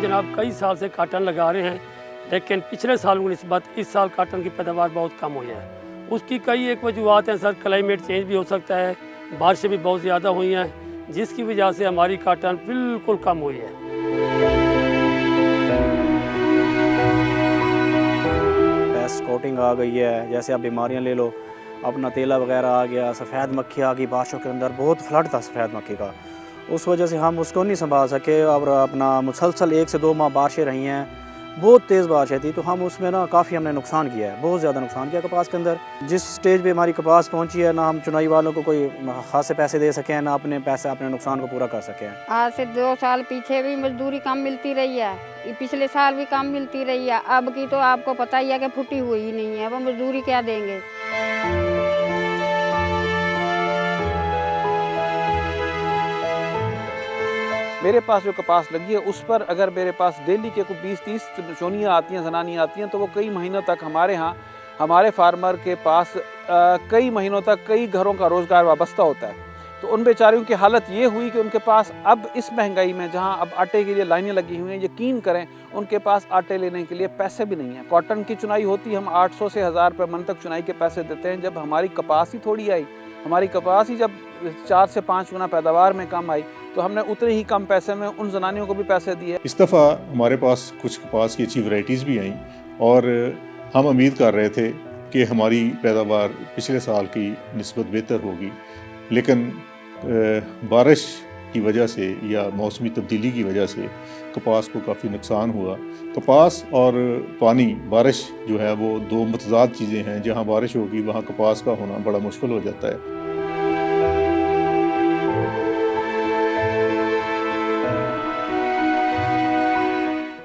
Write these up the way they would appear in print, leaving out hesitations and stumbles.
जनाब कई साल से काटन लगा रहे हैं, लेकिन पिछले साल की निस्बत इस साल काटन की पैदावार बहुत कम हुई है। उसकी कई एक वजूहत हैं सर, क्लाइमेट चेंज भी हो सकता है, बारिशें भी बहुत ज़्यादा हुई हैं, जिसकी वजह से हमारी काटन बिल्कुल कम हुई है। पेस्ट कोटिंग आ गई है, जैसे आप बीमारियां ले लो, अपना तेला वगैरह आ गया, सफ़ेद मक्खी आ गई बारिशों के अंदर, बहुत फ्लड था सफ़ेद मक्खी का। उस वजह से हम उसको नहीं संभाल सके और अपना मुसलसल 1 से 2 माह बारिशें रही हैं, बहुत तेज़ बारिशें थी, तो हम उसमें ना काफ़ी हमने नुकसान किया है, बहुत ज़्यादा नुकसान किया कपास के अंदर। जिस स्टेज पे हमारी कपास पहुंची है, ना हम चुनाई वालों को कोई खासे पैसे दे सकें, ना अपने पैसे अपने नुकसान को पूरा कर सकें। आज से 2 साल पीछे भी मजदूरी कम मिलती रही है, पिछले साल भी कम मिलती रही है। अब की तो आपको पता ही है कि फुटी हुई ही नहीं है, अब मजदूरी क्या देंगे। मेरे पास जो कपास लगी है उस पर अगर मेरे पास डेली के कोई 20-30 चोनियाँ आती हैं, जनानियाँ आती हैं, तो वो कई महीनों तक हमारे यहाँ हमारे फार्मर के पास कई महीनों तक कई घरों का रोज़गार वाबस्ता होता है। तो उन बेचारियों की हालत ये हुई कि उनके पास अब इस महंगाई में जहाँ अब आटे के लिए लाइनें लगी हुई हैं, यकीन करें उनके पास आटे लेने के लिए पैसे भी नहीं हैं। कॉटन की चुनाई होती, हम 800 से 1000 रुपये मन तक चुनाई के पैसे देते हैं। जब हमारी कपास ही थोड़ी आई, हमारी कपास ही जब 4 से 5 गुना पैदावार में कम आई, तो हमने उतने ही कम पैसे में उन जनानियों को भी पैसे दिए। इस दफ़ा हमारे पास कुछ कपास की अच्छी वैरायटीज़ भी आईं और हम उम्मीद कर रहे थे कि हमारी पैदावार पिछले साल की निस्बत बेहतर होगी, लेकिन बारिश की वजह से या मौसमी तब्दीली की वजह से कपास को काफ़ी नुकसान हुआ। कपास और पानी, बारिश जो है वो 2 मुतज़ाद चीज़ें हैं। जहाँ बारिश होगी वहाँ कपास का होना बड़ा मुश्किल हो जाता है।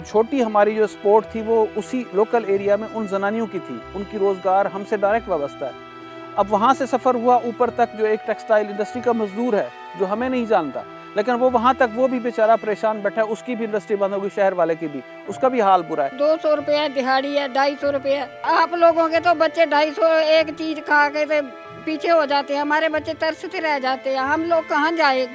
छोटी हमारी जो स्पोर्ट थी वो उसी लोकल एरिया में उन जनानियों की थी, उनकी रोज़गार हमसे डायरेक्ट वाबस्ता है। अब वहाँ से सफ़र हुआ ऊपर तक, जो एक टेक्सटाइल इंडस्ट्री का मजदूर है जो हमें नहीं जानता, लेकिन वो वहाँ तक वो भी बेचारा परेशान बैठा है, उसकी भी इंडस्ट्री बंद होगी, शहर वाले की भी, उसका भी हाल बुरा है। 200 रुपया दिहाड़ी है, 250 रुपया। आप लोगों के तो बच्चे 250 एक चीज़ खा के पीछे हो जाते हैं, हमारे बच्चे तरसते रह जाते हैं, हम लोग कहाँ जाए।